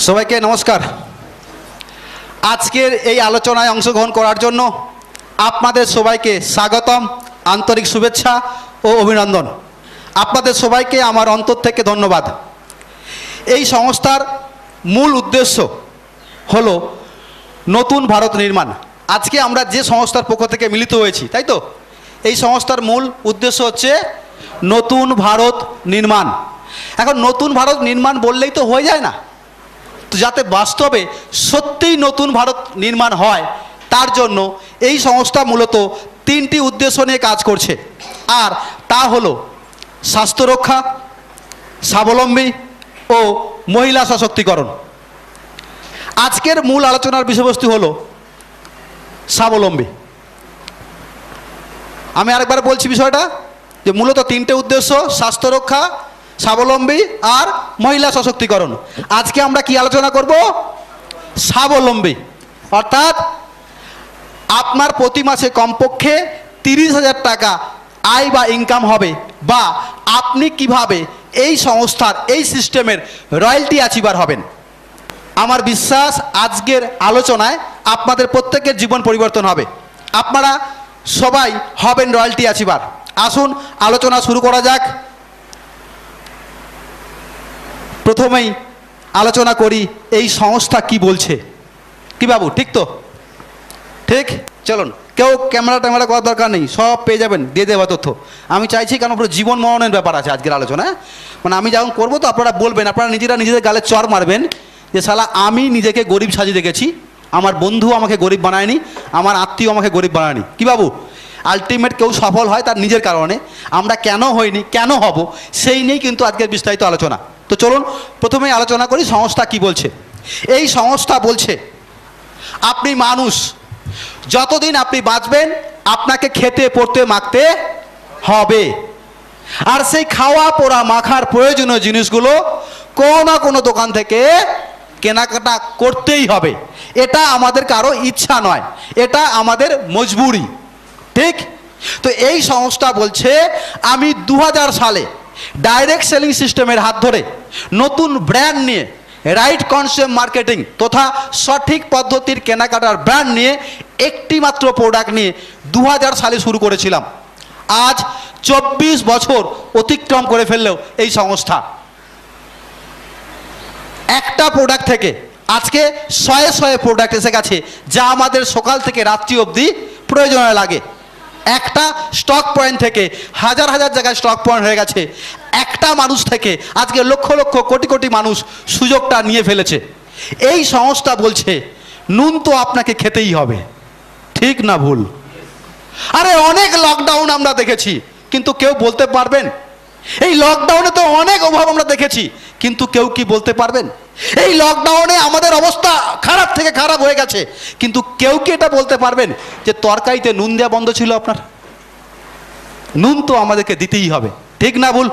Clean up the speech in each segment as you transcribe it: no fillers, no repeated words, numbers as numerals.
সবাইকে নমস্কার। আজকের এই আলোচনায় অংশগ্রহণ করার জন্য আপনাদের সবাইকে স্বাগতম, আন্তরিক শুভেচ্ছা ও অভিনন্দন। আপনাদের সবাইকে আমার অন্তর থেকে ধন্যবাদ। এই সংস্থার মূল উদ্দেশ্য হলো নতুন ভারত নির্মাণ। আজকে আমরা যে সংস্থার পক্ষ থেকে মিলিত হয়েছি, তাই তো, এই সংস্থার মূল উদ্দেশ্য হচ্ছে নতুন ভারত নির্মাণ। এখন নতুন ভারত নির্মাণ বললেই তো হয়ে যায় না, তো যাতে বাস্তবে সত্যিই নতুন ভারত নির্মাণ হয় তার জন্য এই সংস্থা মূলত তিনটি উদ্দেশ্য নিয়ে কাজ করছে। আর তা হলো স্বাস্থ্য রক্ষা, স্বাবলম্বী ও মহিলা সশক্তিকরণ। আজকের মূল আলোচনার বিষয়বস্তু হলো স্বাবলম্বী। আমি আরেকবার বলছি বিষয়টা, যে মূলত তিনটে উদ্দেশ্য: স্বাস্থ্য রক্ষা, স্বাবলম্বী আর মহিলা সশক্তিকরণ। আজকে আমরা কি আলোচনা করব? স্বাবলম্বী, অর্থাৎ আপনার প্রতি মাসে কমপক্ষে 30,000 টাকা আয় বা ইনকাম হবে, বা আপনি কিভাবে এই সংস্থার এই সিস্টেমের রয়্যালটি অ্যাচিভার হবেন। আমার বিশ্বাস আজকের আলোচনায় আপনাদের প্রত্যেকের জীবন পরিবর্তন হবে, আপনারা সবাই হবেন রয়্যালটি অ্যাচিভার। আসুন আলোচনা শুরু করা যাক। প্রথমেই আলোচনা করি এই সংস্থা কি বলছে। কি বাবু, ঠিক তো? ঠিক, চলুন। কেউ ক্যামেরা করার দরকার নেই, সব পেয়ে যাবেন, দিয়ে দেওয়া তথ্য। আমি চাইছি, কারণ পুরো জীবন মরণের ব্যাপার আছে আজকের আলোচনায়। মানে আমি যখন করবো তো আপনারা বলবেন, আপনারা নিজেদের গালে চর মারবেন যে শালা আমি নিজেকে গরিব সাজিয়ে রেখেছি, আমার বন্ধু আমাকে গরিব বানায়নি, আমার আত্মীয় আমাকে গরিব বানায়নি। কি বাবু, আলটিমেট কেউ সফল হয় তার নিজের কারণে। আমরা কেন হইনি, কেন হব, সেই নিয়েই কিন্তু আজকের বিস্তারিত আলোচনা। তো চলুন প্রথমেই আলোচনা করি সংস্থা কি বলছে। এই সংস্থা বলছে আপনি মানুষ, যতদিন আপনি বাঁচবেন আপনাকে খেতে পড়তে মাখতে হবে, আর সেই খাওয়া পড়া মাখার প্রয়োজনীয় জিনিসগুলো কোনো না কোনো দোকান থেকে কেনাকাটা করতেই হবে। এটা আমাদের কারো ইচ্ছা নয়, এটা আমাদের মজবুরি। ঠিক তো এই সংস্থা বলছে আমি 2000 সালে ডাইরেক্ট সেলিং সিস্টেমের হাত ধরে নতুন ব্র্যান্ড নিয়ে, রাইট কনসেপ্ট মার্কেটিং তথা সঠিক পদ্ধতির কেনাকাটার ব্র্যান্ড নিয়ে একটি মাত্র প্রোডাক্ট নিয়ে 2000 সালে শুরু করেছিলাম। আজ 24 বছর অতিক্রম করে ফেললেও এই সংস্থা একটা প্রোডাক্ট থেকে আজকে শয়ে প্রোডাক্ট এসে গেছে, যা আমাদের সকাল থেকে রাত্রি অবধি প্রয়োজনে লাগে। একটা স্টক পয়েন্ট থেকে হাজার জায়গায় স্টক পয়েন্ট হয়ে গেছে। একটা মানুষ থেকে আজকে লক্ষ কোটি মানুষ সুযোগটা নিয়ে ফেলেছে। এই সংস্থা বলছে নুন তো আপনাকে খেতেই হবে। ঠিক না ভুল? আরে অনেক লকডাউন আমরা দেখেছি, কিন্তু কেউ বলতে পারবেন? এই লকডাউনে তো অনেক অভাব আমরা দেখেছি, কিন্তু কেউ কি বলতে পারবেন? এই লকডাউনে আমাদের অবস্থা খারাপ থেকে খারাপ হয়ে গেছে, কিন্তু কেউ কি এটা বলতে পারবেন যে তরকারিতে নুন দেওয়া বন্ধ ছিল আপনার? নুন তো আমাদেরকে দিতেই হবে। ঠিক না ভুল?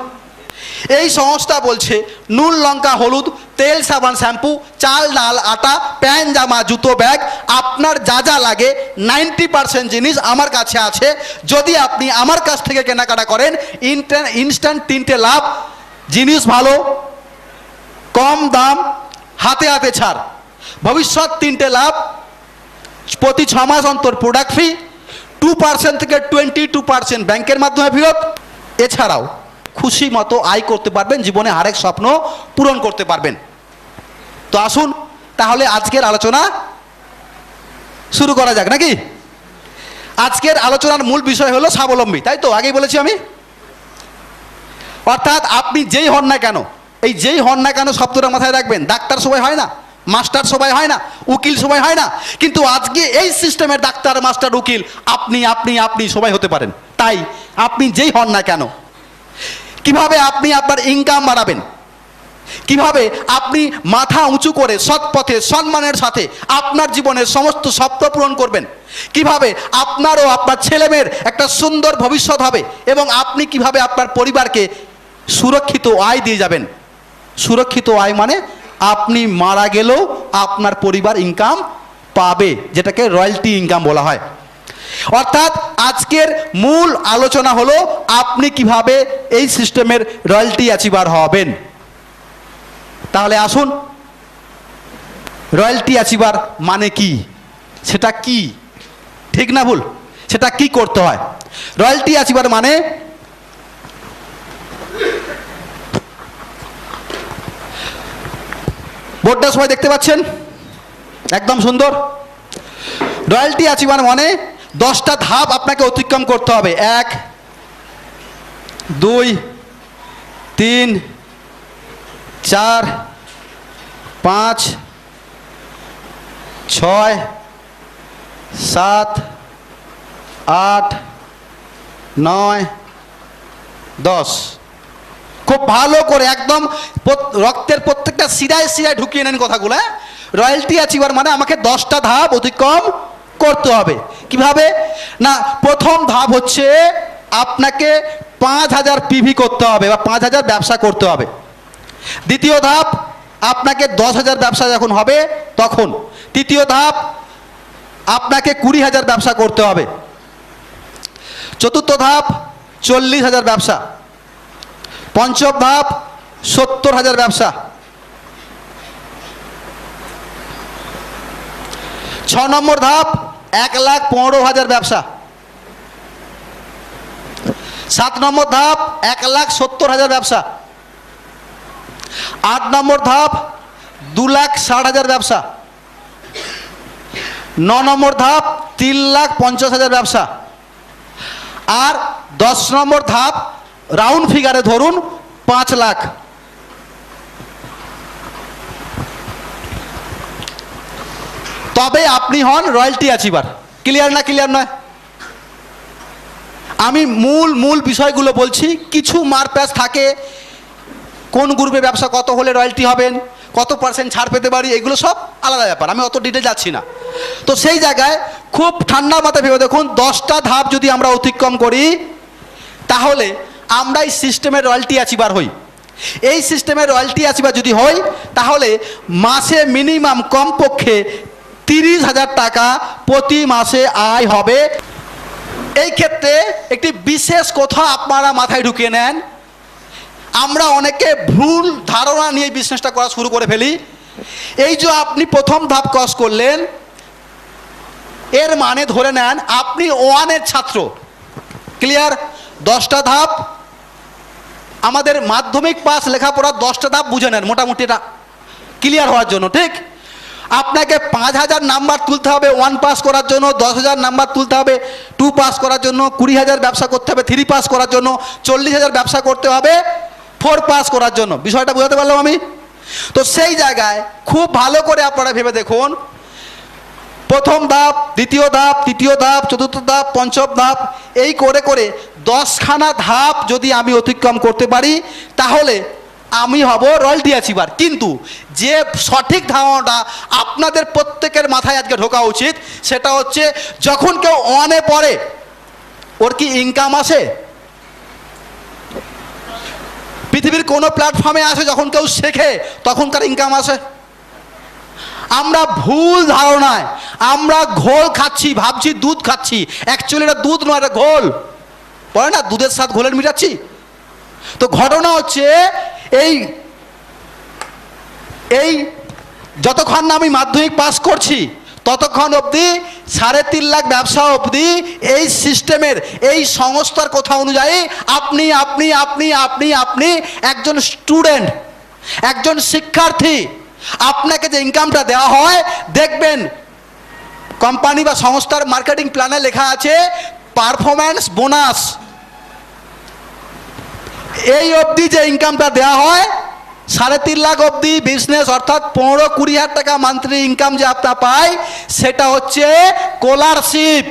এই সংস্থা বলছে নুন, লঙ্কা, হলুদ, তেল, সাবান, শ্যাম্পু, চাল, ডাল, আটা, প্যান্ট, জামা, জুতো, ব্যাগ, আপনার যা যা লাগে 90% জিনিস আমার কাছে আছে। যদি আপনি আমার কাছ থেকে কেনাকাটা করেন, ইনস্ট্যান্ট 3টে লাভ: জিনিস ভালো, কম দাম, হাতে হাতে ছাড়। ভবিষ্যৎ 3টে লাভ: প্রতি 6 মাস অন্তর প্রোডাক্ট ফ্রি, 2% থেকে 22% ব্যাংকের মাধ্যমে ফেরত। এছাড়াও খুশি মতো আয় করতে পারবেন, জীবনে আরেক স্বপ্ন পূরণ করতে পারবেন। তো আসুন তাহলে আজকের আলোচনা শুরু করা যাক নাকি। আজকের আলোচনার মূল বিষয় হলো স্বাবলম্বী, তাই তো? আগেই বলেছি আমি। অর্থাৎ আপনি যেই হন না কেন, এই যেই হন না কেন শব্দটা মাথায় রাখবেন। ডাক্তার সবাই হয় না, মাস্টার সবাই হয় না, উকিল সবাই হয় না, কিন্তু আজকে এই সিস্টেমের ডাক্তার, মাস্টার, উকিল আপনি সবাই হতে পারেন। তাই আপনি যেই হন না কেন, কিভাবে আপনি আপনার ইনকাম বাড়াবেন, কিভাবে আপনি মাথা উঁচু করে সৎ পথে সম্মানের সাথে আপনার জীবনের সমস্ত স্বপ্ন পূরণ করবেন, কিভাবে আপনার ও আপনার ছেলেমেয়ের একটা সুন্দর ভবিষ্যৎ হবে, এবং আপনি কিভাবে আপনার পরিবারকে সুরক্ষিত আয় দিয়ে যাবেন। সুরক্ষিত আয় মানে আপনি মারা গেলেও আপনার পরিবার ইনকাম পাবে, যেটাকে রয়্যালটি ইনকাম বলা হয়। অর্থাৎ আজকের মূল আলোচনা হলো আপনি কিভাবে এই সিস্টেমের রয়্যালটি অ্যাচিভার হবেন। তাহলে আসুন রয়্যালটি অ্যাচিভার মানে কি, সেটা কি, ঠিক না ভুল, সেটা কি করতে হয়? রয়্যালটি অ্যাচিভার মানে বোর্ডটা সবাই দেখতে পাচ্ছেন, একদম সুন্দর। রয়্যালটি অ্যাচিভার মানে 10টা ধাপ আপনাকে অতিক্রম করতে হবে। 1 2 3 4 5 6 7 8 9 10। খুব ভালো করে একদম রক্তের প্রত্যেকটা শিরায় শিরায় ঢুকিয়ে নেন কথাগুলো। রয়্যালটি অ্যাচিভার মানে আমাকে 10টা ধাপ অতিক্রম করতে হবে। কিভাবে না, প্রথম ধাপ হচ্ছে আপনাকে 5000 পিভি করতে হবে বা 5000 ব্যবসা করতে হবে। দ্বিতীয় ধাপ আপনাকে 10,000 ব্যবসা যখন হবে তখন। তৃতীয় ধাপ আপনাকে 20,000 ব্যবসা করতে হবে। চতুর্থ ধাপ 40,000 ব্যবসা। পঞ্চম ধাপ 70,000 ব্যবসা। 6 নম্বর ধাপ 1,15,000 ব্যবসা। 7 নম্বর ধাপ 1,70,000 ব্যবসা। 8 নম্বর ধাপ 2,60,000 ব্যবসা। 9 নম্বর ধাপ 3,50,000 ব্যবসা। আর 10 নম্বর ধাপ রাউন্ড ফিগারে ধরুন 5 লাখ। তবে আপনি হন রয়্যালটি অ্যাচিভার। ক্লিয়ার না? ক্লিয়ার নয়? আমি মূল বিষয়গুলো বলছি, কিছু মারপ্যাচ থাকে, কোন গ্রুপে ব্যবসা কত হলে রয়্যালটি হবেন, কত % ছাড় পেতে পারি, এগুলো সব আলাদা ব্যাপার, আমি অত ডিটেল যাচ্ছি না। তো সেই জায়গায় খুব ঠান্ডা মাথায় ভেবে দেখুন, 10টা ধাপ যদি আমরা অতিক্রম করি তাহলে আমরা এই সিস্টেমের রয়্যালটি অ্যাচিভার হই। এই সিস্টেমের রয়্যালটি অ্যাচিভার যদি হই তাহলে মাসে মিনিমাম কমপক্ষে 30,000 টাকা প্রতি মাসে আয় হবে। এই ক্ষেত্রে একটি বিশেষ কথা আপনারা মাথায় ঢুকিয়ে নেন, আমরা অনেকে ভুল ধারণা নিয়ে বিজনেসটা করা শুরু করে ফেলি। এই যে আপনি প্রথম ধাপ ক্রস করলেন, এর মানে ধরে নেন আপনি 1-এর ছাত্র। ক্লিয়ার? 10টা ধাপ, আমাদের মাধ্যমিক পাস লেখাপড়া 10টা ধাপ বুঝে নেন মোটামুটি, এটা ক্লিয়ার হওয়ার জন্য। ঠিক, আপনাকে 5,000 নাম্বার তুলতে হবে 1 পাস করার জন্য, 10,000 নাম্বার তুলতে হবে 2 পাস করার জন্য, 20,000 ব্যবসা করতে হবে 3 পাস করার জন্য, 40,000 ব্যবসা করতে হবে 4 পাস করার জন্য। বিষয়টা বুঝাতে পারলাম আমি? তো সেই জায়গায় খুব ভালো করে আপনারা ভেবে দেখুন, প্রথম ধাপ, দ্বিতীয় ধাপ, তৃতীয় ধাপ, চতুর্থ ধাপ, পঞ্চম ধাপ, এই করে করে 10খানা ধাপ যদি আমি অতিক্রম করতে পারি তাহলে আমি হব রয়্যালটি অ্যাচিভার। কিন্তু যে সঠিক ধারণাটা আপনাদের প্রত্যেকের মাথায় আজকে ঢোকা উচিত সেটা হচ্ছে, যখন কেউ 1-এ পড়ে ওর কি ইনকাম আসে? পৃথিবীর কোনো প্ল্যাটফর্মে আসে যখন কেউ শেখে তখন তার ইনকাম আসে? আমরা ভুল ধারণায় আমরা ঘোল খাচ্ছি, ভাবছি দুধ খাচ্ছি, অ্যাকচুয়ালি এটা দুধ নয়, এটা ঘোল। বলে না দুধের সাথে ঘোলের মিটাচ্ছি। তো ঘটনা হচ্ছে এই যতক্ষণ না আমি মাধ্যমিক পাস করছি ততক্ষণ অবধি 3.5 লাখ ব্যবসা অবধি এই সিস্টেমের, এই সংস্থার কথা অনুযায়ী আপনি আপনি আপনি আপনি আপনি একজন স্টুডেন্ট, একজন শিক্ষার্থী, আপনাকে যে ইনকামটা দেওয়া হয় দেখবেন কোম্পানি বা সংস্থার মার্কেটিং প্ল্যানে লেখা আছে পারফরম্যান্স বোনাস। এই অবধি যে ইনকামটা দেওয়া হয় 3.5 লাখ অবধি বিজনেস, অর্থাৎ 15-20 হাজার টাকা মান্থলি ইনকাম যে আপনার পায় সেটা হচ্ছে স্কলারশিপ,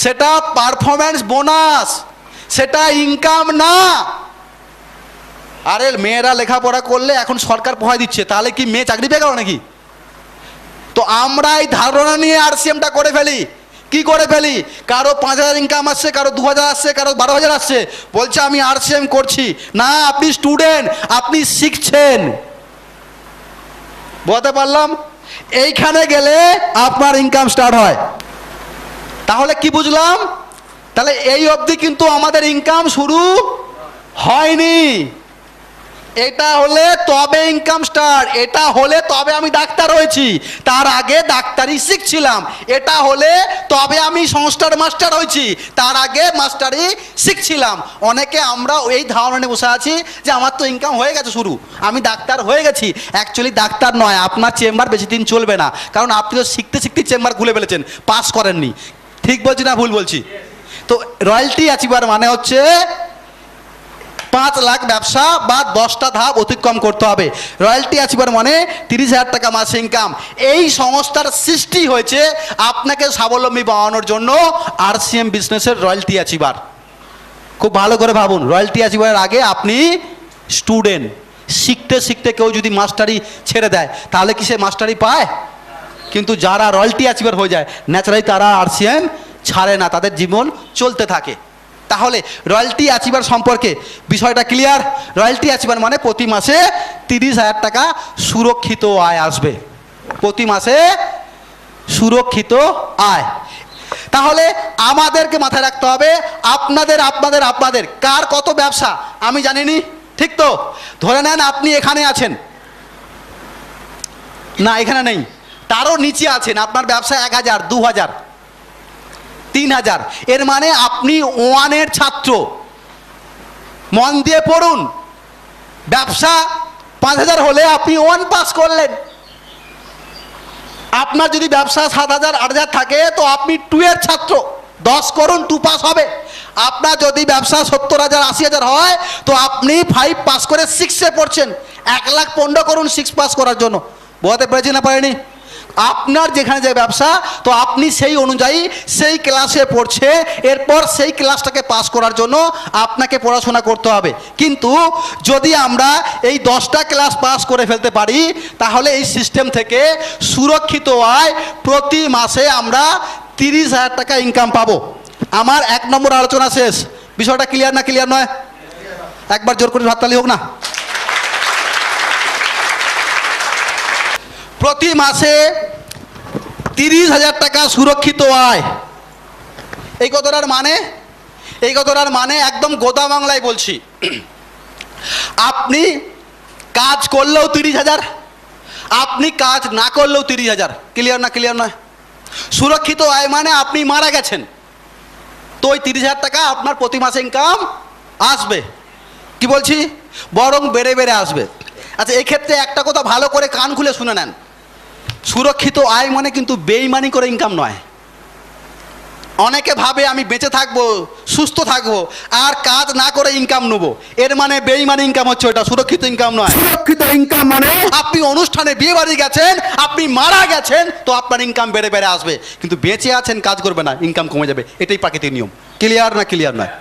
সেটা পারফরম্যান্স বোনাস, সেটা ইনকাম না। আরে মেয়েরা লেখাপড়া করলে এখন সরকার পয়সা দিচ্ছে, তাহলে কি মেয়ে চাকরি পেয়ে গেল নাকি? তো আমরা এই ধারণা নিয়ে আরসিএমটা করে ফেলি। কি করে ফেলি? কারো 5,000 ইনকাম আসছে, কারো 2,000 আসছে, কারো 12,000 আসছে, বলছে আমি আরসিএম করছি। না, আপনি স্টুডেন্ট, আপনি শিখছেন। বলতে পারলাম? এইখানে গেলে আপনার ইনকাম স্টার্ট হয়। তাহলে কি বুঝলাম? তাহলে এই অবধি কিন্তু আমাদের ইনকাম শুরু হয়নি। এটা হলে তবে ইনকাম স্টার্ট, এটা হলে তবে আমি ডাক্তার হয়েছি, তার আগে ডাক্তারি শিখছিলাম। এটা হলে তবে আমি সংস্থার মাস্টার হয়েছি, তার আগে মাস্টারি শিখছিলাম। অনেকে আমরা এই ধারণা নিয়ে বসে আছি যে আমার তো ইনকাম হয়ে গেছে শুরু, আমি ডাক্তার হয়ে গেছি। অ্যাকচুয়ালি ডাক্তার নয়, আপনার চেম্বার বেশি দিন চলবে না, কারণ আপনি তো শিখতে শিখতে চেম্বার খুলে ফেলেছেন, পাস করেননি। ঠিক বলছি না ভুল বলছি? তো রয়্যালটি অ্যাচিভার মানে হচ্ছে 5 লাখ ব্যবসা বা 10টা ধাপ অতিক্রম করতে হবে। রয়্যালটি অ্যাচিভার মানে 30,000 টাকা মাসে ইনকাম। এই সংস্থার সৃষ্টি হয়েছে আপনাকে স্বাবলম্বী বানানোর জন্য। RCM বিজনেসের রয়্যালটি অ্যাচিভার, খুব ভালো করে ভাবুন। রয়্যালটি অ্যাচিভারের আগে আপনি স্টুডেন্ট, শিখতে শিখতে কেউ যদি মাস্টারি ছেড়ে দেয় তাহলে কি সে মাস্টারি পায়? কিন্তু যারা রয়্যালটি অ্যাচিভার হয়ে যায় ন্যাচারালি তারা RCM ছাড়ে না, তাদের জীবন চলতে থাকে। তাহলে রয়্যালটি অ্যাচিভার সম্পর্কে বিষয়টা ক্লিয়ার। রয়্যালটি অ্যাচিভার মানে প্রতি মাসে 30,000 টাকা সুরক্ষিত আয় আসবে, প্রতি মাসে সুরক্ষিত আয়। তাহলে আমাদেরকে মাথায় রাখতে হবে আপনাদের আপনাদের আপনাদের কার কত ব্যবসা আমি জানিনি, ঠিক তো? ধরে নেন আপনি এখানে আছেন, না এখানে নেই, তারও নিচে আছেন, আপনার ব্যবসা 1,000, 2,000, 3,000, এর মানে আপনি 1-এর ছাত্র। মন দিয়ে পড়ুন, ব্যবসা 5,000 হলে আপনি 1 পাস করলেন। আপনার যদি ব্যবসা 7,000, 8,000 থাকে তো আপনি 2-এর ছাত্র, 10 করুন 2 পাস হবে। আপনার যদি ব্যবসা 70,000, 80,000 হয় তো আপনি 5 পাস করে 6-এ পড়ছেন। 1,15,000 করুন 6 পাস করার জন্য। বোঝাতে পেরেছি না পারেনি? আপনার যেখানে যে ব্যবসা তো আপনি সেই অনুযায়ী সেই ক্লাসে পড়ছে, এরপর সেই ক্লাসটাকে পাস করার জন্য আপনাকে পড়াশোনা করতে হবে। কিন্তু যদি আমরা এই 10টা ক্লাস পাস করে ফেলতে পারি তাহলে এই সিস্টেম থেকে সুরক্ষিত আয় প্রতি মাসে আমরা 30,000 টাকা ইনকাম পাবো। আমার 1 নম্বর আলোচনা শেষ। বিষয়টা ক্লিয়ার না ক্লিয়ার নয়? একবার জোর করে হাততালি হোক না। প্রতি মাসে 30,000 টাকা সুরক্ষিত আয়, এই কথাটার মানে, এই কথাটার মানে একদম গোদা বাংলায় বলছি, আপনি কাজ করলেও 30,000, আপনি কাজ না করলেও 30,000। ক্লিয়ার না ক্লিয়ার নয়? সুরক্ষিত আয় মানে আপনি মারা গেছেন তো ওই 30,000 টাকা আপনার প্রতি মাসে ইনকাম আসবে। কি বলছি? বরং বেড়ে বেড়ে আসবে। আচ্ছা, এই ক্ষেত্রে একটা কথা ভালো করে কান খুলে শুনে নেন, সুরক্ষিত আয় মানে কিন্তু বেইমানি করে ইনকাম নয়। অনেকে ভাবে আমি বেঁচে থাকবো, সুস্থ থাকবো আর কাজ না করে ইনকাম নেবো, এর মানে বেইমানি ইনকাম হচ্ছে, ওটা সুরক্ষিত ইনকাম নয়। সুরক্ষিত ইনকাম মানে আপনি অনুষ্ঠানে বিয়ে বাড়ি গেছেন, আপনি মারা গেছেন তো আপনার ইনকাম বেড়ে বেড়ে আসবে, কিন্তু বেঁচে আছেন কাজ করবে না ইনকাম কমে যাবে, এটাই প্রাকৃতিক নিয়ম। ক্লিয়ার না ক্লিয়ার নয়?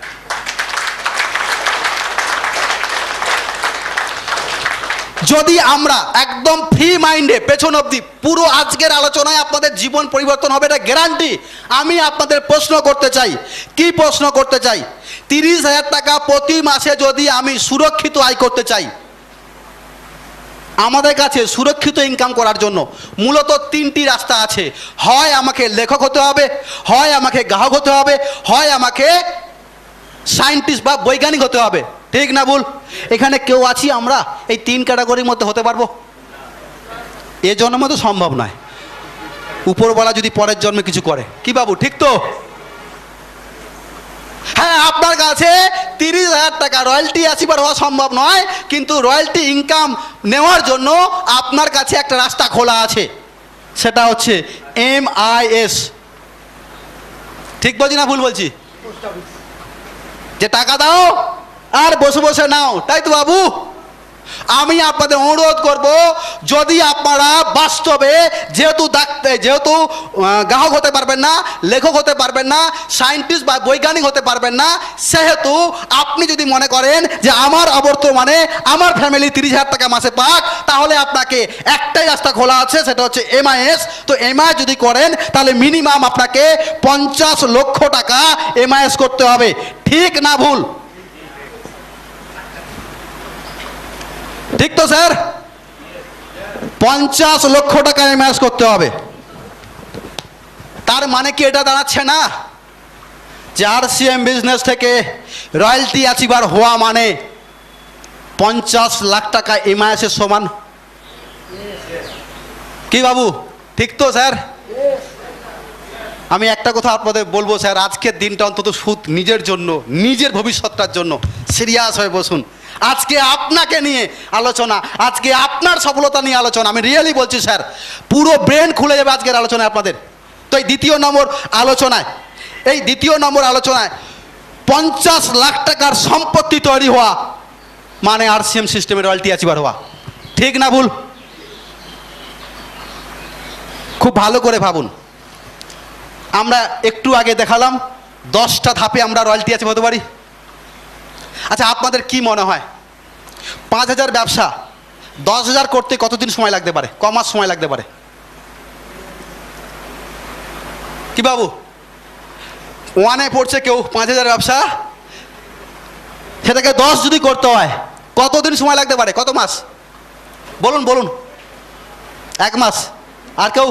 যদি আমরা একদম ফ্রি মাইন্ডে পেছন অবধি পুরো আজকের আলোচনায় আপনাদের জীবন পরিবর্তন হবে, এটা গ্যারান্টি। আমি আপনাদের প্রশ্ন করতে চাই, কি প্রশ্ন করতে চাই? 30,000 টাকা প্রতি মাসে যদি আমি সুরক্ষিত আয় করতে চাই, আমাদের কাছে সুরক্ষিত ইনকাম করার জন্য মূলত 3টি রাস্তা আছে। হয় আমাকে লেখক হতে হবে, হয় আমাকে গ্রাহক হতে হবে, হয় আমাকে সায়েন্টিস্ট বা বৈজ্ঞানিক হতে হবে। ঠিক না ভুল? এখানে কেউ আছি আমরা এই 3 ক্যাটাগরির মধ্যে হতে পারবো? এ জন্মে তো সম্ভব নয়, উপরওয়ালা যদি পরের জন্মে কিছু করে। কি বাবু, ঠিক তো? হ্যাঁ, আপনার কাছে 30,000 টাকা রয়্যালটি অ্যাচিভার হওয়া সম্ভব নয়, কিন্তু রয়্যালটি ইনকাম নেওয়ার জন্য আপনার কাছে একটা রাস্তা খোলা আছে, সেটা হচ্ছে MIS। ঠিক বলছি না ভুল বলছি? যে টাকা দাও আর বসে বসে নাও, তাই তো বাবু? আমি আপনাদের অনুরোধ করব, যদি আপনারা বাস্তবে যেহেতু গ্রাহক হতে পারবেন না, লেখক হতে পারবেন না, সায়েন্টিস্ট বা বৈজ্ঞানিক হতে পারবেন না, সেহেতু আপনি যদি মনে করেন যে আমার অবর্তমানে আমার ফ্যামিলি 30,000 টাকা মাসে পাক, তাহলে আপনাকে একটাই রাস্তা খোলা আছে, সেটা হচ্ছে MIS। তো MIS যদি করেন তাহলে মিনিমাম আপনাকে 50 লক্ষ টাকা MIS করতে হবে। ঠিক না ভুল? ঠিক তো স্যার? 50 লক্ষ টাকা MIS করতে হবে। তার মানে কি এটা দাঁড়াচ্ছে না যে RCM বিজনেস থেকে রয়্যালটি অ্যাচিভার হওয়া মানে 50 লাখ টাকা এমআইএসের সমান। কি বাবু ঠিক তো স্যার? আমি একটা কথা আপনাদের বলবো স্যার, আজকের দিনটা অন্তত সুদ নিজের জন্য, নিজের ভবিষ্যৎটার জন্য সিরিয়াস হয়ে বসুন। আজকে আপনাকে নিয়ে আলোচনা, আজকে আপনার সফলতা নিয়ে আলোচনা। আমি রিয়েলি বলছি স্যার, পুরো ব্রেন খুলে যাবে আজকের আলোচনায় আপনাদের। তো এই দ্বিতীয় নম্বর আলোচনায় 50 লাখ টাকার সম্পত্তি তৈরি হওয়া মানে আরসিএম সিস্টেমের রয়্যালটি অ্যাচিভার হওয়া। ঠিক না ভুল? খুব ভালো করে ভাবুন। আমরা একটু আগে দেখালাম 10টা ধাপে আমরা রয়্যালটি অ্যাচিভ হতে পারি। আচ্ছা, আপনাদের কি মনে হয় 5000 ব্যবসা 10,000 করতে কতদিন সময় লাগতে পারে? ক মাস সময় লাগতে পারে? কি বাবু, 1-এ পড়ছে কেউ 5000 ব্যবসা, সেটাকে 10 যদি করতে হয় কতদিন সময় লাগতে পারে? কত মাস? বলুন বলুন। 1 মাস। আর কেউ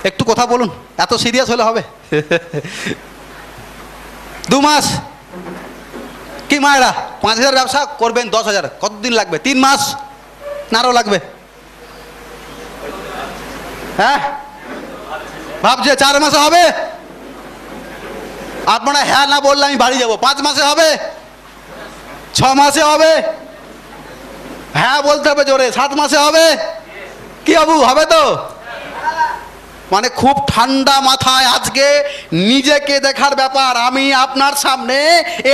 একটু কথা বলুন, এত সিরিয়াস হলে হবে? 2 মাস। কি মায়েরা, 5000 ব্যবসা করবেন 10,000, কতদিন লাগবে? 3 মাস না আরও লাগবে? হ্যাঁ ভাবছে 4 মাসে হবে? আপনারা হ্যাঁ না বললে আমি বাড়ি যাবো। 5 মাসে হবে? 6 মাসে হবে? হ্যাঁ বলতে হবে জোরে। 7 মাসে হবে? কি বাবু হবে তো? মানে খুব ঠান্ডা মাথায় আজকে নিজেকে দেখার ব্যাপার। আমি আপনার সামনে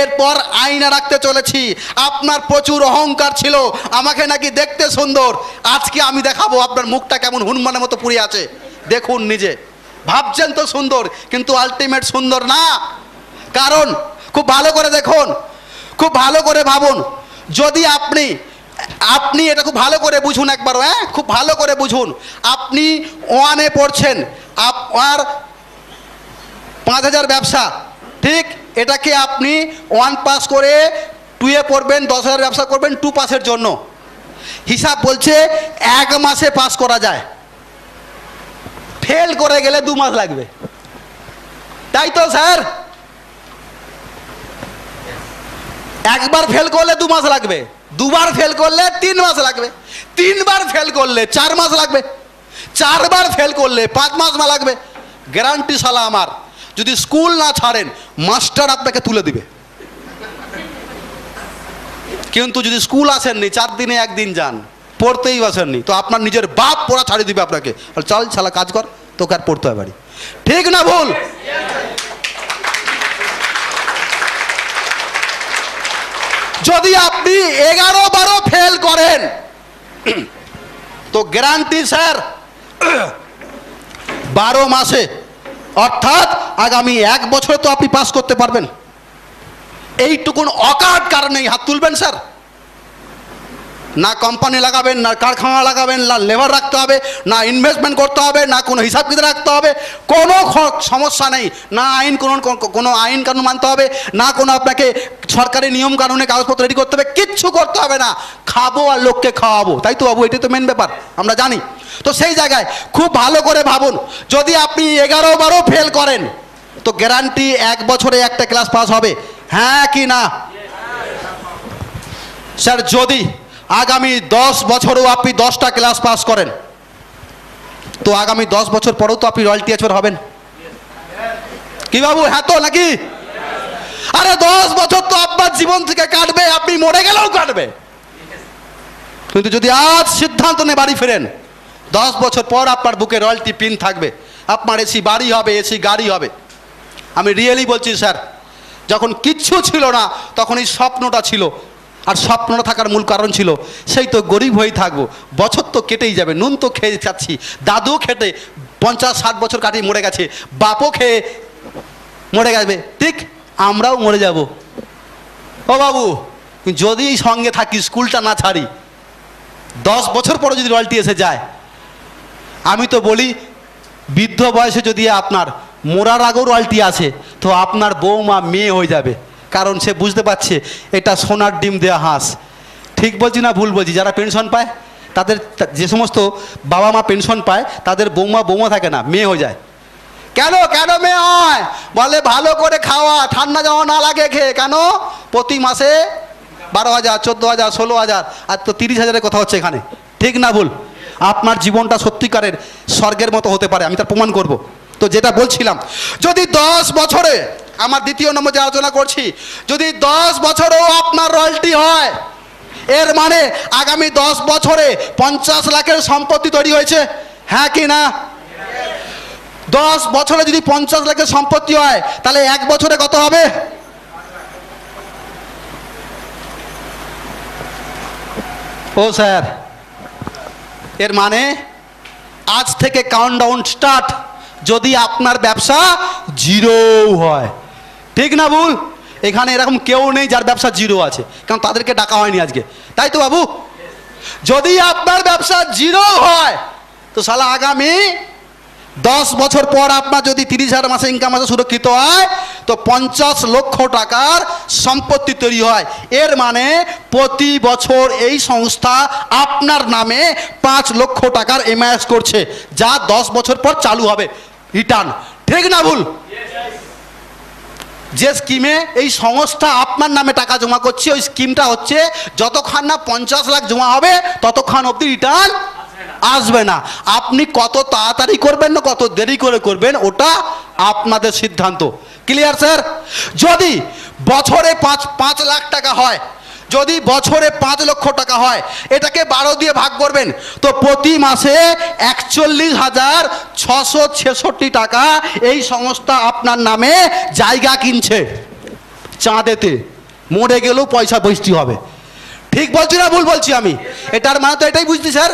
এরপর আয়না রাখতে চলেছি। আপনার প্রচুর অহংকার ছিল আমাকে নাকি দেখতে সুন্দর, আজকে আমি দেখাবো আপনার মুখটা কেমন হনুমানের মতো পুড়ে আছে। দেখুন নিজে, ভাবছেন তো সুন্দর, কিন্তু আলটিমেট সুন্দর না। কারণ খুব ভালো করে দেখুন, খুব ভালো করে ভাবুন। যদি আপনি এটা খুব ভালো করে বুঝুন একবার, হ্যাঁ খুব ভালো করে বুঝুন। আপনি 1-এ পড়ছেন, আপনার 5000 ব্যবসা, ঠিক? এটাকে আপনি 1 পাস করে 2-এ পড়বেন, 10,000 ব্যবসা করবেন 2 পাসের জন্য। হিসাব বলছে 1 মাসে পাস করা যায়, ফেল করে গেলে 2 মাস লাগবে। তাই তো স্যার? একবার ফেল করলে 2 মাস লাগবে, 2বার ফেল করলে 3 মাস লাগবে, 3বার ফেল করলে 4 মাস লাগবে, 4বার ফেল করলে 5 মাস লাগবে। গ্যারান্টি শালা আমার, যদি স্কুল না ছাড়েন মাস্টার আপনাকে তুলে দিবে। কিন্তু যদি স্কুল আসেননি, 4 দিনে 1 দিন যান, পড়তেই বসেননি, তো আপনার নিজের বাপ পড়া ছাড়িয়ে দিবে আপনাকে। চল শালা কাজ কর, তোকে আর পড়তে হয় বাড়ি। ঠিক না ভুল? যদি আপনি 11-12 ফেল করেন তো গ্যারান্টি স্যার 12 মাসে, অর্থাৎ আগামী 1 বছরে তো আপনি পাস করতে পারবেন। এইটুকুন অকাট কারণেই হাত তুলবেন স্যার। না কোম্পানি লাগাবেন, না কারখানা লাগাবেন, না লেবার রাখতে হবে, না ইনভেস্টমেন্ট করতে হবে, না কোনো হিসাব কিতাব রাখতে হবে, কোনো সমস্যা নেই। না কোনো আইন কানুন মানতে হবে, না কোনো আপনাকে সরকারি নিয়ম কানুনে কাগজপত্র রেডি করতে হবে, কিচ্ছু করতে হবে না। খাবো আর লোককে খাওয়াবো, তাই তো বাবু? এটাই তো মেন ব্যাপার, আমরা জানি। তো সেই জায়গায় খুব ভালো করে ভাবুন, যদি আপনি 11-12 ফেল করেন তো গ্যারান্টি 1 বছরে একটা ক্লাস পাস হবে, হ্যাঁ কি না? স্যার যদি আগামী 10 বছরেও আপনি 10টা ক্লাস পাস করেন তো আগামী 10 বছর পরেও তো আপনি রয়্যালটি অ্যাচিভার হবেন। কি বাবু, হ্যাঁ তো নাকি? আরে 10 বছর তো আপনার জীবন থেকে কাটবে, আপনি মরে গেলেও কাটবে। কিন্তু যদি আজ সিদ্ধান্ত নিয়ে বাড়ি ফেরেন, 10 বছর পর আপনার বুকে রয়্যালটি পিন থাকবে, আপনার এসি বাড়ি হবে, এসি গাড়ি হবে। আমি রিয়েলি বলছি স্যার, যখন কিচ্ছু ছিল না তখন এই স্বপ্নটা ছিল। আর স্বপ্নটা থাকার মূল কারণ ছিল সেই তো গরিব হয়েই থাকবো, বছর তো কেটেই যাবে, নুন তো খেয়ে যাচ্ছি, দাদু খেটে 50-60 বছর কাটিয়ে মরে গেছে, বাপও খেয়ে মরে যাবে, ঠিক আমরাও মরে যাব। ও বাবু, যদি সঙ্গে থাকি, স্কুলটা না ছাড়ি, 10 বছর পরে যদি রয়্যালটি এসে যায়, আমি তো বলি বৃদ্ধ বয়সে যদি আপনার মোরার আগেও রয়্যালটি আছে তো আপনার বৌমা মেয়ে হয়ে যাবে। কারণ সে বুঝতে পারছে এটা সোনার ডিম দেওয়া হাঁস। ঠিক বলছি না ভুল বলছি? যারা পেনশন পায় তাদের, যে সমস্ত বাবা মা পেনশন পায় তাদের বৌমা থাকে না, মেয়ে হয়ে যায়। কেন মেয়ে হয়? বলে ভালো করে খাওয়া, ঠান্ডা জামা না লাগে খেয়ে। কেন? প্রতি মাসে 12,000, 14,000, 16,000, আর তো 30,000-এর কথা হচ্ছে এখানে। ঠিক না ভুল? আপনার জীবনটা সত্যিকারের স্বর্গের মতো হতে পারে, আমি তার প্রমাণ করব। তো যেটা বলছিলাম, যদি 10 বছরে, আমার দ্বিতীয় নম্বর যে আলোচনা করছি, যদি 10 বছরেও আপনার রয়্যালটি হয়, এর মানে আগামী 10 বছরে 50 লাখের সম্পত্তি তৈরি হয়েছে। হ্যাঁ কি না? 10 বছরে যদি 50 লাখের সম্পত্তি হয়, তাহলে 1 বছরে কত হবে? ও স্যার, এর মানে আজ থেকে কাউন্টডাউন স্টার্ট, যদি আপনার ব্যবসা জিরো হয়। ঠিক না ভুল? এখানে এরকম কেউ নেই যার ব্যবসা জিরো আছে, কারণ তাদেরকে ডাকা হয়নি আজকে, তাই তো বাবু? যদি আপনার ব্যবসা জিরো হয়, তো শালা আগামী 10 বছর পর আপনার যদি 30,000 মাসে ইনকাম আছে সুরক্ষিত হয়, তো 50 লক্ষ টাকার সম্পত্তি তৈরি হয়। এর মানে প্রতি বছর এই সংস্থা আপনার নামে 5 লক্ষ টাকার এমআইএস করছে, যা 10 বছর পর চালু হবে রিটার্ন। ঠিক না ভুল? যে স্কিমে এই সংস্থা আপনার নামে টাকা জমা করছে, ওই স্কিমটা হচ্ছে যতক্ষণ না 50 লাখ জমা হবে ততক্ষণ অবধি রিটার্ন আসবে না। আপনি কত তাড়াতাড়ি করবেন না কত দেরি করে করবেন, ওটা আপনাদের সিদ্ধান্ত। Clear sir? যদি বছরে 5 লাখ টাকা হয়, যদি বছরে 5 লক্ষ টাকা হয়, এটাকে 12 দিয়ে ভাগ করবেন, তো প্রতি মাসে 41,666 টাকা এই সংস্থা আপনার নামে জায়গা কিনছে চাঁদেতে। মরে গেলেও পয়সা বৃষ্টি হবে। ঠিক বলছি না ভুল বলছি আমি? এটার মানে তো এটাই বুঝছি স্যার।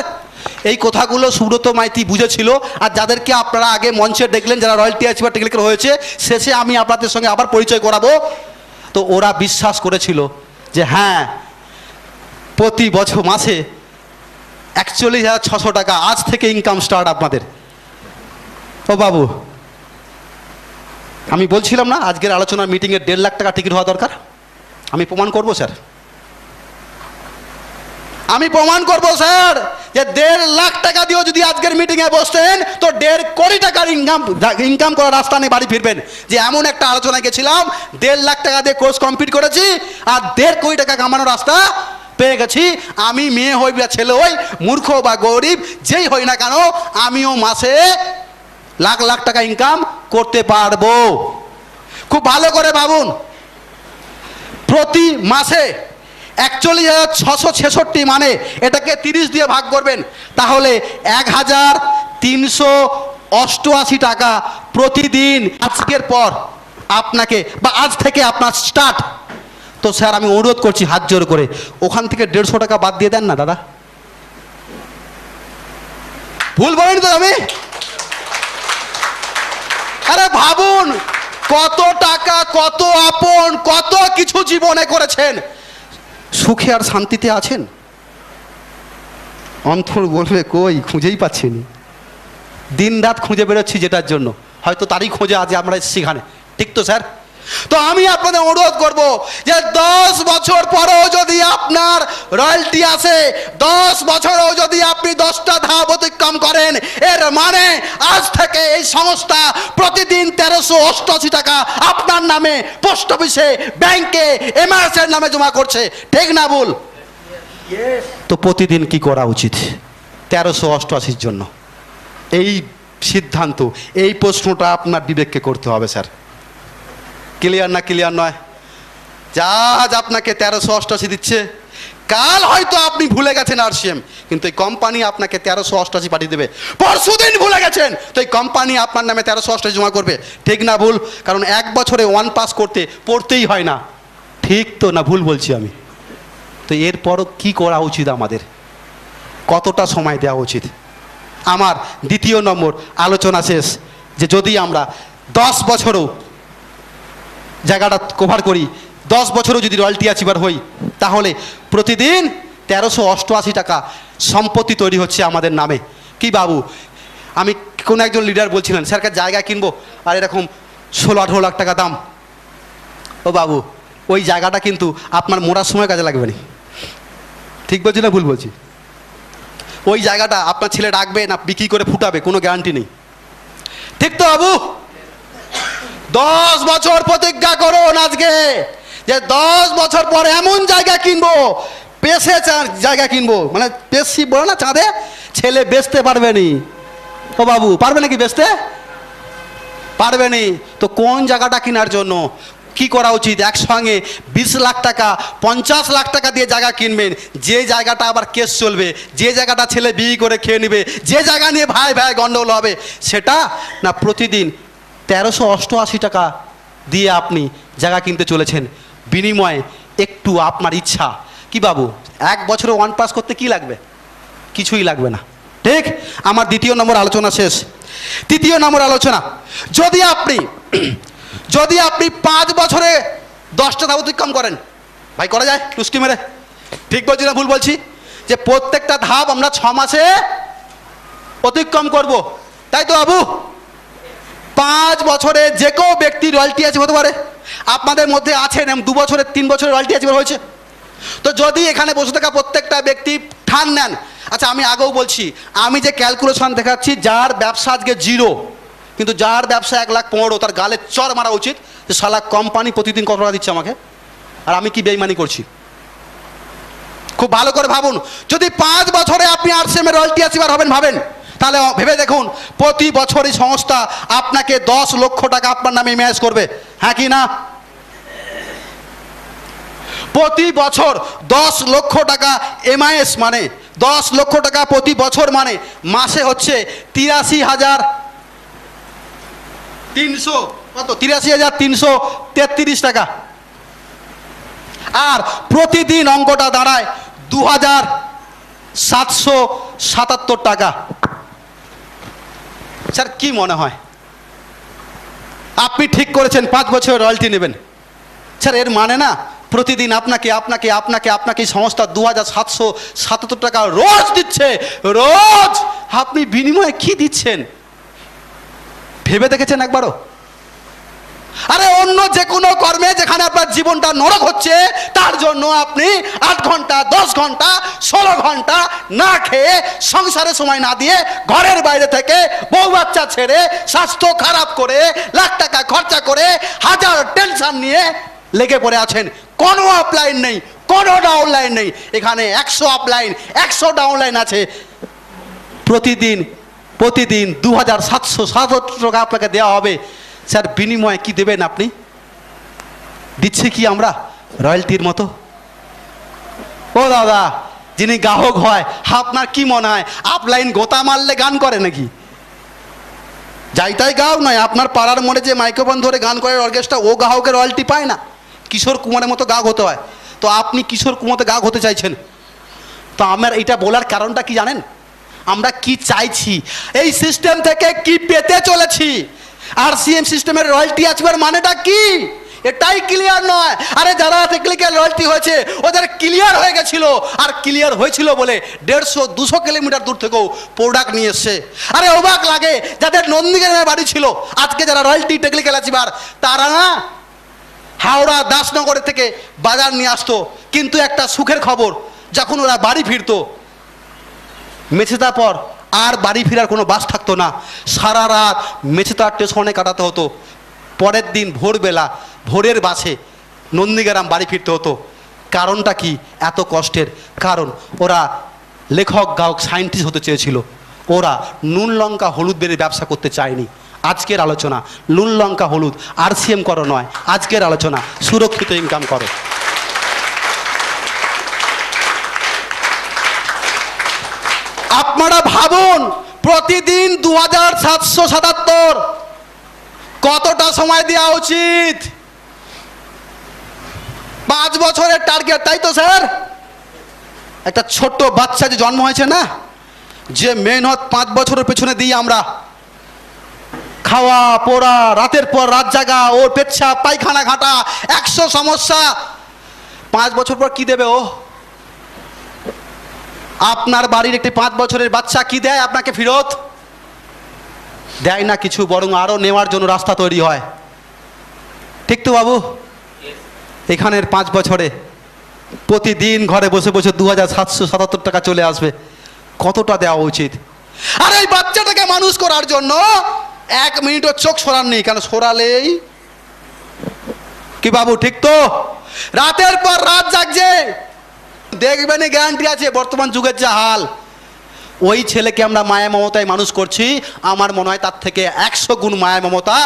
এই কথাগুলো সুব্রত মাইতি বুঝেছিল, আর যাদেরকে আপনারা আগে মঞ্চে দেখলেন, যারা রয়্যালটি অ্যাচিভার টেকনিক্যাল হয়েছে, শেষে আমি আপনাদের সঙ্গে আবার পরিচয় করাবো, তো ওরা বিশ্বাস করেছিল যে হ্যাঁ, প্রতি বছর মাসে 41,600 টাকা আজ থেকে ইনকাম স্টার্ট আপনাদের। ও বাবু, আমি বলছিলাম না আজকের আলোচনার মিটিংয়ে 1.5 লাখ টাকা টিকিট হওয়া দরকার। আমি প্রমাণ করব স্যার, আমি প্রমাণ করবো স্যার, যে 1.5 লাখ টাকা দিয়েও যদি আজকের মিটিংয়ে বসতেন, তো 1.5 কোটি টাকার ইনকাম করার রাস্তা নিয়ে বাড়ি ফিরবেন। যে এমন একটা আলোচনায় গেছিলাম, 1.5 লাখ টাকা দিয়ে কোর্স কমপ্লিট করেছি, আর 1.5 কোটি টাকা কামানোর রাস্তা পেয়ে গেছি। আমি মেয়ে হই বা ছেলে হই, মূর্খ বা গরিব, যেই হই না কেন, আমিও মাসে লাখ লাখ টাকা ইনকাম করতে পারবো। খুব ভালো করে ভাবুন, প্রতি মাসে 41,666 মানে এটাকে 30 দিয়ে ভাগ করবেন, তাহলে 1,388 টাকা প্রতিদিন আজকের পর আপনাকে, বা আজ থেকে আপনার স্টার্ট। তো স্যার আমি অনুরোধ করছি হাত জোর করে, ওখান থেকে 150 টাকা বাদ দিয়ে দেন না দাদা। ভুল বলেন তো আমি? আরে ভাবুন, কত টাকা, কত আপন, কত কিছু জীবনে করেছেন, সুখে আর শান্তিতে আছেন? অন্তর বলবে কই, খুঁজেই পাচ্ছিনি। দিন রাত খুঁজে বেরোচ্ছি যেটার জন্য, হয়তো তারই খোঁজে আজ আমরা এসেছি এখানে। ঠিক তো স্যার? তো আমি আপনাদের অনুরোধ করব যে 10 বছর পরেও যদি আপনার রয়্যালটি আসে, 10 বছরেও যদি আপনি 10টা ধাপ অতিক্রম করেন, এর মানে আজ থেকে এই সংস্থা প্রতিদিন 1388 টাকা আপনার নামে পোস্ট অফিসে, ব্যাংকে, এমআরএস এর নামে জমা করছে। ঠিক না ভুল? তো প্রতিদিন কি করা উচিত 1388-র জন্য? এই সিদ্ধান্ত, এই প্রশ্নটা আপনার বিবেককে করতে হবে স্যার। ক্লিয়ার না ক্লিয়ার নয়? যা আজ আপনাকে 1388 দিচ্ছে, কাল হয়তো আপনি ভুলে গেছেন আরসিএম, কিন্তু এই কোম্পানি আপনাকে 1388 পাঠিয়ে দেবে। পরশুদিন ভুলে গেছেন, তো এই কোম্পানি আপনার নামে 1388 জমা করবে। ঠিক না ভুল? কারণ 1 বছরে 1 পাস করতে পড়তেই হয় না। ঠিক তো না ভুল বলছি আমি? তো এরপরও কি করা উচিত আমাদের, কতটা সময় দেওয়া উচিত? আমার দ্বিতীয় নম্বর আলোচনা শেষ, যে যদি আমরা 10 বছরও জায়গাটা কভার করি, 10 বছরও যদি রয়্যালটি অ্যাচিভার হই, তাহলে প্রতিদিন 1388 টাকা সম্পত্তি তৈরি হচ্ছে আমাদের নামে। কি বাবু, আমি কোনো একজন লিডার বলছিলেন স্যারকে জায়গা কিনবো, আর এরকম 16-18 লাখ টাকা দাম। ও বাবু, ওই জায়গাটা কিন্তু আপনার মোড়ার সময় কাজে লাগবে না। ঠিক বলছি না ভুল বলছি? ওই জায়গাটা আপনার ছেলে রাখবে না বিক্রি করে ফুটাবে, কোনো গ্যারান্টি নেই। ঠিক তো বাবু? 10 বছর প্রতিজ্ঞা করুন আজকে, যে 10 বছর পর এমন জায়গা কিনবো, পেশে জায়গা কিনবো, মানে পেশি বলে না চাঁদে, ছেলে বেচতে পারবে নি। ও বাবু, পারবে নাকি বেচতে? পারবে নি। তো কোন জায়গাটা কেনার জন্য কি করা উচিত? একসঙ্গে 20 লাখ টাকা 50 লাখ টাকা দিয়ে জায়গা কিনবেন, যে জায়গাটা আবার কেস চলবে, যে জায়গাটা ছেলে বিয়ে করে খেয়ে নেবে, যে জায়গা নিয়ে ভাই ভাই গন্ডগোল হবে, সেটা না প্রতিদিন 1388 টাকা দিয়ে আপনি জায়গা কিনতে চলেছেন। বিনিময়ে একটু আপনার ইচ্ছা কি বাবু, 1 বছরে 1 পাস করতে কি লাগবে? কিছুই লাগবে না। ঠিক। আমার দ্বিতীয় নম্বর আলোচনা শেষ। তৃতীয় নম্বর আলোচনা, যদি আপনি 5 বছরে 10টা ধাপ অতিক্রম করেন, ভাই করা যায় টুস্কি মেরে? ঠিক বলছি না ভুল বলছি? যে প্রত্যেকটা ধাপ আমরা 6 মাসে অতিক্রম করব, তাই তো বাবু? 5 বছরে যে কেউ ব্যক্তি রয়্যালটি অ্যাচিভ হতে পারে। আপনাদের মধ্যে আছেন 2 বছরে 3 বছরে রয়্যালটি অ্যাচিভ হয়েছে। তো যদি এখানে বসে থাকা প্রত্যেকটা ব্যক্তি ঠান নেন, আচ্ছা আমি আগেও বলছি, আমি যে ক্যালকুলেশন দেখাচ্ছি, যার ব্যবসা আজকে 0, কিন্তু যার ব্যবসা 1,15,000, তার গালে চর মারা উচিত যে শালা কোম্পানি প্রতিদিন কত টাকা দিচ্ছে আমাকে, আর আমি কি বেইমানি করছি। খুব ভালো করে ভাবুন, যদি 5 বছরে আপনি RCM রয়্যালটি অ্যাচিভার হবেন ভাবেন, তাহলে ভেবে দেখুন প্রতি বছরই সংস্থা আপনাকে 10 লক্ষ টাকা আপনার নামে ইমেজ করবে, হ্যাঁ কি না? প্রতি বছর 10 লক্ষ টাকা এমআইএস, মানে 10 লক্ষ টাকা প্রতি বছর, মানে মাসে হচ্ছে 83,300 কত, 83,333 টাকা। আর প্রতিদিন অঙ্কটা দাঁড়ায় 2,777 টাকা। স্যার কি মনে হয়? আপনি ঠিক করেছেন 5 বছর রয়্যালটি নেবেন। স্যার এর মানে না প্রতিদিন আপনাকে আপনাকে আপনাকে আপনাকে সংস্থা 2,777 টাকা রোজ দিচ্ছে, রোজ। আপনি বিনিময়ে কি দিচ্ছেন ভেবে দেখেছেন একবারও? আরে অন্য যে কোনো কর্মে যেখানে আপনার জীবনটা নরক হচ্ছে, তার জন্য আপনি 8 ঘন্টা 10 ঘন্টা 16 ঘন্টা না খেয়ে, সংসারে সময় না দিয়ে, ঘরের বাইরে থেকে বউ বাচ্চা ছেড়ে, স্বাস্থ্য খারাপ করে, লাখ টাকা খরচা করে, হাজার টেনশন নিয়ে লেগে পড়ে আছেন। কোনো আপলাইন নেই, কোনো ডাউনলাইন নেই। এখানে 100 আপলাইন 100 ডাউনলাইন আছে। প্রতিদিন 2,777 টাকা আপনাকে দেওয়া হবে। স্যার বিনিময়ে কি দেবেন আপনি? দিচ্ছে কি আমরা রয়্যালটির মতো? ও দাদা, যিনি গ্রাহক হয়, আপনার কি মনে হয় আপলাইন গোতা মারলে গান করে নাকি? যাই তাই গাও নয়, আপনার পাড়ার মোড়ে যে মাইক্রোফোন ধরে গান করে অর্কেস্ট্রা, ও গ্রাহকের রয়্যালটি পায় না। কিশোর কুমারের মতো গায়ক হতে হয়। তো আপনি কিশোর কুমারতে গায়ক হতে চাইছেন। তো আমার এটা বলার কারণটা কি জানেন? আমরা কি চাইছি, এই সিস্টেম থেকে কি পেতে চলেছি। RCM সিস্টেমের রয়্যালটি অ্যাচিভার মানেটা কি, এটাই ক্লিয়ার নয়। আরে যারা টেকনিক্যাল রয়্যালটি হয়েছে ওদের ক্লিয়ার হয়ে গেছিল, আর ক্লিয়ার হয়েছিল বলে 150-200 কিলোমিটার দূর থেকেও প্রোডাক্ট নিয়ে এসছে। আরে অবাক লাগে, যাদের নন্দীগ্রামে বাড়ি ছিল, আজকে যারা রয়্যালটি টেকনিক্যাল অ্যাচিভার, তারা না হাওড়া দাসনগরের থেকে বাজার নিয়ে আসতো। কিন্তু একটা সুখের খবর, যখন ওরা বাড়ি ফিরতো মেছেদা পর, আর বাড়ি ফেরার কোনো বাস থাকতো না। সারা রাত মেছেদা স্টেশনে কাটাতে হতো। পরের দিন ভোরবেলা ভোরের বাসে নন্দীগ্রাম বাড়ি ফিরতে হতো। কারণটা কি এত কষ্টের? কারণ ওরা লেখক গায়ক সায়েন্টিস্ট হতে চেয়েছিল। ওরা নুন লঙ্কা হলুদ বেড়ে ব্যবসা করতে চায়নি। আজকের আলোচনা নুন লঙ্কা হলুদ RCM করো নয়, আজকের আলোচনা সুরক্ষিত ইনকাম করো। আপনারা ভাবুন, প্রতিদিন 2,777 কতটা সময় দেওয়া উচিত? 5 বছরের টার্গেট, তাই তো স্যার? একটা ছোট্ট বাচ্চা যে জন্ম হয়েছে না, যে মেহনত 5 বছরের পেছনে দিই আমরা, খাওয়া পড়া, রাতের পর রাত জাগা, ওর পেচ্ছা পায়খানা ঘাটা, 100 সমস্যা, 5 বছর পর কি দেবে ও? আপনার বাড়ির একটি 5 বছরের বাচ্চা কি দেয় আপনাকে ফেরত? দেয় না কিছু, বরং আরো নেওয়ার জন্য রাস্তা তৈরি হয়। ঠিক তো বাবু? এখানের 5 বছরে প্রতিদিন ঘরে বসে বসে 2,777 টাকা চলে আসবে। কতটা দেওয়া উচিত? আর এই বাচ্চাটাকে মানুষ করার জন্য 1 মিনিটও চোখ সরাননি, কেন সরালেই কি বাবু ঠিক তো? রাতের পর রাত জাগছে, দেখবেন গ্যারান্টি আছে বর্তমান যুগের যা হাল। ওই ছেলেকে আমরা মায়া মমতায় মানুষ করছি, আমার মনে হয় তার থেকে 100 গুণ মায়া মমতা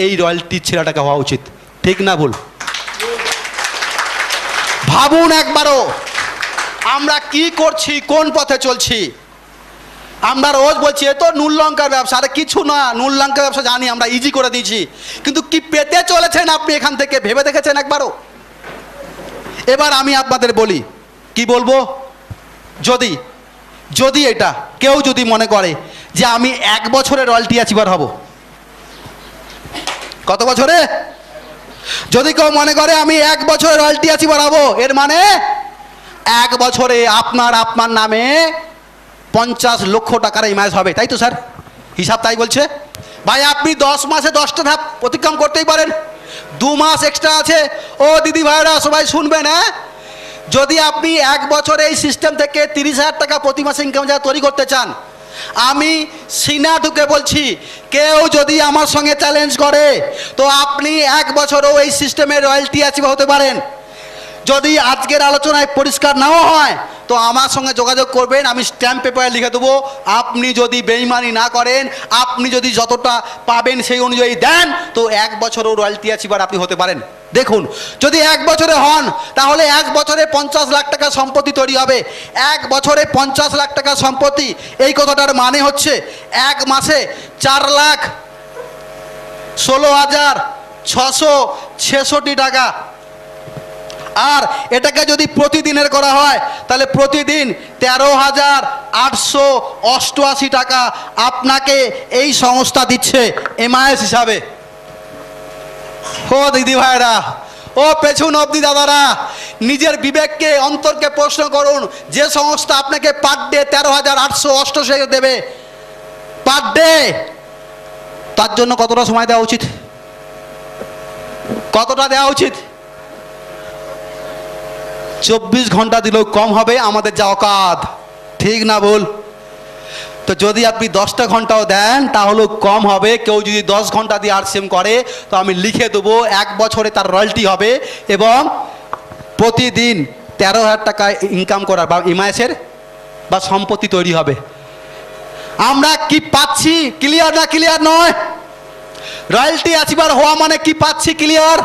এই রয়্যালটির ছেলেটাকে হওয়া উচিত। ঠিক না ভুল? ভাবুন একবারও আমরা কি করছি, কোন পথে চলছি। আমরা রোজ বলছি এ তো নুন লঙ্কার ব্যবসা, আরে কিছু না, নুন লঙ্কার ব্যবসা জানি আমরা, ইজি করে দিয়েছি, কিন্তু কি পেতে চলেছেন আপনি এখান থেকে ভেবে দেখেছেন একবারও? এবার আমি আপনাদের বলি, কি বলবো, যদি যদি এটা কেউ যদি মনে করে যে আমি 1 বছরে রয়্যালটি অ্যাচিভার হব, কত বছরে? যদি কেউ মনে করে আমি 1 বছরে রয়্যালটি অ্যাচিভার হব, এর মানে 1 বছরে আপনার নামে 50 লক্ষ টাকার ইমাজ হবে, তাই তো স্যার? হিসাব তাই বলছে। ভাই আপনি 10 মাসে 10টা ধাপ অতিক্রম করতেই পারেন, 2 মাস এক্সট্রা আছে। ও দিদি ভাইরা সবাই শুনবেন, হ্যাঁ, যদি আপনি 1 বছরে এই সিস্টেম থেকে 30,000 টাকা প্রতি মাসে ইনকাম যা তৈরি করতে চান, আমি সিনা ঢুকে বলছি, কেউ যদি আমার সঙ্গে চ্যালেঞ্জ করে তো আপনি 1 বছরও এই সিস্টেমের রয়্যালটি অ্যাচিভ হতে পারেন। যদি আজকের আলোচনায় পরিষ্কার নাও হয় তো আমার সঙ্গে যোগাযোগ করবেন, আমি স্ট্যাম্প পেপারে লিখে দেবো। আপনি যদি বেইমানি না করেন, আপনি যদি যতটা পাবেন সেই অনুযায়ী দেন, তো 1 বছরও রয়্যালটি অ্যাচিভার আপনি হতে পারেন। দেখুন, যদি 1 বছরে হন তাহলে 1 বছরে 50 লাখ টাকা সম্পত্তি তৈরি হবে। 1 বছরে 50 লাখ টাকা সম্পত্তি, এই কথাটার মানে হচ্ছে 1 মাসে 4,16,666 টাকা। আর এটাকে যদি প্রতিদিনের করা হয় তাহলে প্রতিদিন 13,888 টাকা আপনাকে এই সংস্থা দিচ্ছে এমআইএস হিসাবে। ও দিদি ভাইরা, ও পেছন অবধি দাদারা, নিজের বিবেককে, অন্তরকে প্রশ্ন করুন, যে সংস্থা আপনাকে পার ডে 13,888 দেবে পার ডে, তার জন্য কতটা সময় দেওয়া উচিত? কতটা দেওয়া উচিত? 24 ঘন্টা দিলেও কম হবে আমাদের যা অকাত, ঠিক না ভুল? তো যদি আপনি 10টা ঘন্টাও দেন তাহলেও কম হবে। কেউ যদি 10 ঘন্টা দিয়ে আরসিএম করে তো আমি লিখে দেবো 1 বছরে তার রয়্যালটি হবে এবং প্রতিদিন 13,000 টাকা ইনকাম করার বা ইমাইসের বা সম্পত্তি তৈরি হবে। আমরা কি পাচ্ছি? ক্লিয়ার না ক্লিয়ার নয়? রয়্যালটি অ্যাচিভার হওয়া মানে কি পাচ্ছি? ক্লিয়ার?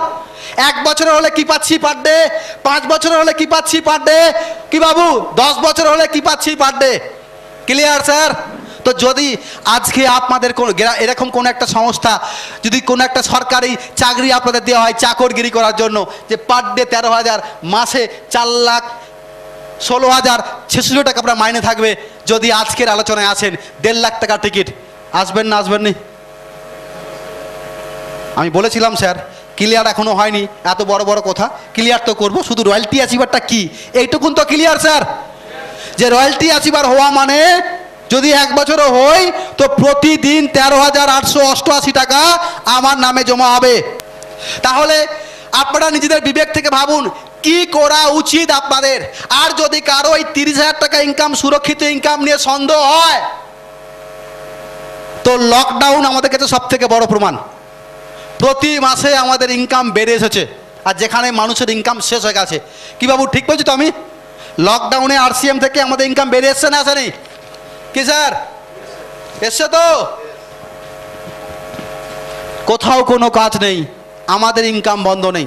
1 বছরে হলে কি পাচ্ছি পার ডে? 5 বছরে হলে কি পাচ্ছি পার ডে? কি বাবু 10 বছর হলে কি পাচ্ছি পার ডে? Clear sir? তো যদি আজকে আপনাদের কোন এরকম কোন একটা সংস্থা, যদি কোনো একটা সরকারি চাকরি আপনাদের দেওয়া হয় চাকরগিরি করার জন্য, যে পার ডে 13,000, মাসে 4,16,066 টাকা আপনার মাইনে থাকবে, যদি আজকের আলোচনায় আসেন 1.5 লাখ টাকা টিকিট, আসবেন না আসবেন নি? আমি বলেছিলাম স্যার ক্লিয়ার এখনো হয়নি, এত বড় বড় কথা ক্লিয়ার তো করবো। শুধু রয়্যালটি অ্যাচিভারটা কি এইটুকুন তো ক্লিয়ার স্যার, যে রয়্যালটি অ্যাচিভার হওয়া মানে যদি 1 বছরও হই তো প্রতিদিন 13,888 টাকা আমার নামে জমা হবে। তাহলে আপনারা নিজেদের বিবেক থেকে ভাবুন কি করা উচিত আপনাদের। আর যদি কারো এই 30,000 টাকা ইনকাম, সুরক্ষিত ইনকাম নিয়ে সন্দেহ হয়, তো লকডাউন আমাদের কাছে সব থেকে বড় প্রমাণ। প্রতি মাসে আমাদের ইনকাম বেড়ে এসেছে, আর যেখানে মানুষের ইনকাম শেষ হয়ে গেছে। কি বাবু ঠিক বলছি তো আমি? লকডাউনে আরসিএম থেকে আমাদের ইনকাম বেড়ে এসছে না আসেনি? কি স্যার এসছে তো? কোথাও কোনো কাজ নেই, আমাদের ইনকাম বন্ধ নেই।